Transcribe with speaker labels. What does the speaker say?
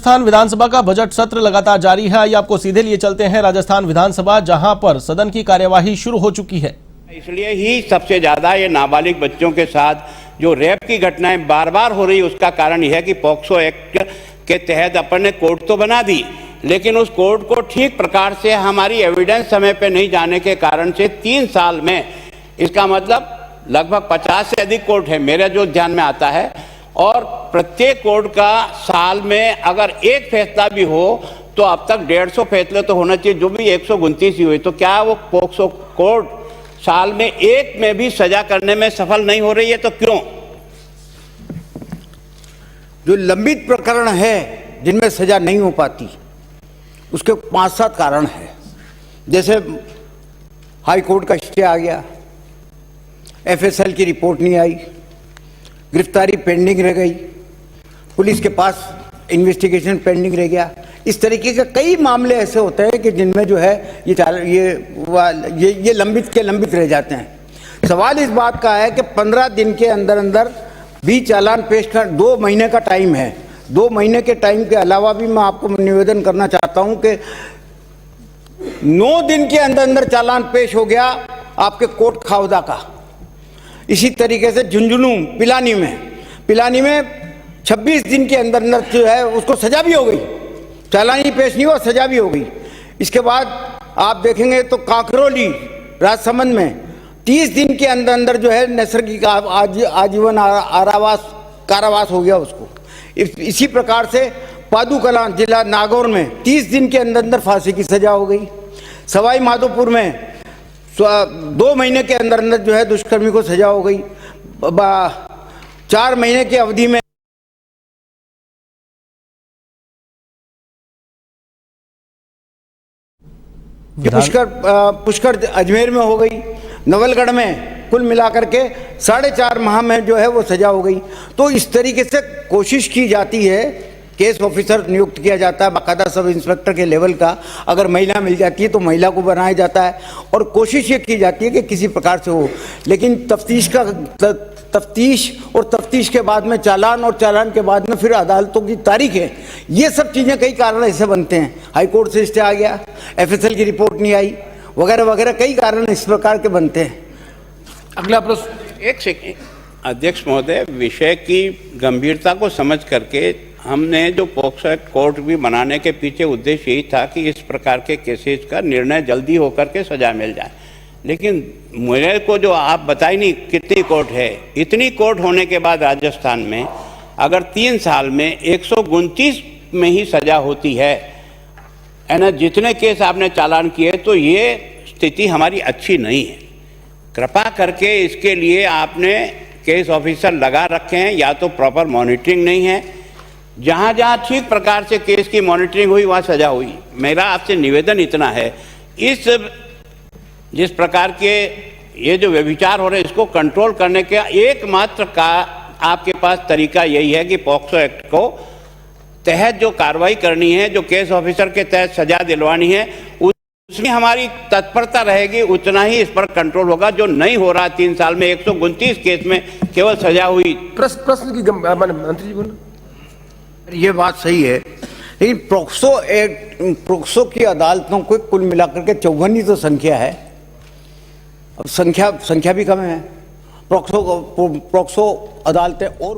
Speaker 1: राजस्थान विधानसभा का बजट सत्र लगातार जारी है। आइए आपको सीधे लिए चलते हैं राजस्थान विधानसभा, जहां पर सदन की कार्यवाही शुरू हो चुकी है।
Speaker 2: इसलिए ही सबसे ज्यादा ये नाबालिग बच्चों के साथ जो रेप की घटनाएं बार बार हो रही, उसका कारण यह है कि पॉक्सो एक्ट के तहत अपन ने कोर्ट तो बना दी, लेकिन उस कोर्ट को ठीक प्रकार से हमारी एविडेंस समय पे नहीं जाने के कारण से 3 साल में, इसका मतलब लगभग 50 से अधिक कोर्ट है मेरे जो ध्यान में आता है, और प्रत्येक कोर्ट का साल में अगर एक फैसला भी हो तो अब तक 150 फैसले तो होना चाहिए, जो भी 129 ही हुए। तो क्या वो पॉक्सो कोर्ट साल में एक में भी सजा करने में सफल नहीं हो रही है? तो क्यों?
Speaker 3: जो लंबित प्रकरण है जिनमें सजा नहीं हो पाती, उसके 5-7 कारण है। जैसे हाई कोर्ट का स्टे आ गया, एफएसएल की रिपोर्ट नहीं आई, गिरफ्तारी पेंडिंग रह गई, पुलिस के पास इन्वेस्टिगेशन पेंडिंग रह गया। इस तरीके के कई मामले ऐसे होते हैं कि जिनमें जो है ये लंबित रह जाते हैं। सवाल इस बात का है कि 15 दिन के अंदर अंदर भी चालान पेश कर, 2 महीने का टाइम है। 2 महीने के टाइम के अलावा भी मैं आपको निवेदन करना चाहता हूं कि 9 दिन के अंदर अंदर चालान पेश हो गया आपके कोट खाउदा का। इसी तरीके से झुंझुनू पिलानी में 26 दिन के अंदर अंदर जो है उसको सजा भी हो गई, चालान ही पेश नहीं हुआ, सजा भी हो गई। इसके बाद आप देखेंगे तो कांकरोली राजसमंद में 30 दिन के अंदर अंदर जो है नैसर्गिक आजीवन कारावास हो गया उसको। इसी प्रकार से पादुकला जिला नागौर में 30 दिन के अंदर अंदर फांसी की सजा हो गई। सवाई माधोपुर में 2 महीने के अंदर अंदर जो है दुष्कर्मी को सजा हो गई। 4 महीने की अवधि में पुष्कर अजमेर में हो गई। नवलगढ़ में कुल मिलाकर के 4.5 माह में जो है वो सजा हो गई। तो इस तरीके से कोशिश की जाती है, केस ऑफिसर नियुक्त किया जाता है बाकायदा सब इंस्पेक्टर के लेवल का। अगर महिला मिल जाती है तो महिला को बनाया जाता है और कोशिश ये की जाती है कि किसी प्रकार से हो। लेकिन तफ्तीश के बाद में चालान, और चालान के बाद में फिर अदालतों की तारीख है। ये सब चीज़ें कई कारण ऐसे बनते हैं। हाई कोर्ट से स्टे आ गया, एफएसएल की रिपोर्ट नहीं आई, वगैरह वगैरह कई कारण इस प्रकार के बनते हैं।
Speaker 1: अगला प्रश्न।
Speaker 2: एक सेकेंड अध्यक्ष महोदय, विषय की गंभीरता को समझ करके हमने जो पॉक्सो एक्ट कोर्ट भी बनाने के पीछे उद्देश्य यही था कि इस प्रकार के केसेस का निर्णय जल्दी होकर के सजा मिल जाए। लेकिन मेरे को जो आप बताई नहीं कितनी कोर्ट है, इतनी कोर्ट होने के बाद राजस्थान में अगर 3 साल में 129 में ही सजा होती है ना, जितने केस आपने चालान किए, तो ये स्थिति हमारी अच्छी नहीं है। कृपा करके इसके लिए आपने केस ऑफिसर लगा रखे हैं, या तो प्रॉपर मॉनिटरिंग नहीं है। जहाँ जहाँ ठीक प्रकार से केस की मॉनिटरिंग हुई वहाँ सजा हुई। मेरा आपसे निवेदन इतना है, जिस प्रकार के ये जो व्यभिचार हो रहे हैं, इसको कंट्रोल करने का एकमात्र का आपके पास तरीका यही है कि पॉक्सो एक्ट को तहत जो कार्रवाई करनी है, जो केस ऑफिसर के तहत सजा दिलवानी है, उसमें हमारी तत्परता रहेगी, उतना ही इस पर कंट्रोल होगा। जो नहीं हो रहा 3 साल में 129 केस में केवल सजा हुई।
Speaker 1: प्रश्न की मंत्री जी बोलो।
Speaker 3: ये बात सही है, लेकिन पॉक्सो की अदालतों को कुल मिलाकर के 54 ही तो संख्या है। अब संख्या भी कम है। पॉक्सो अदालतें और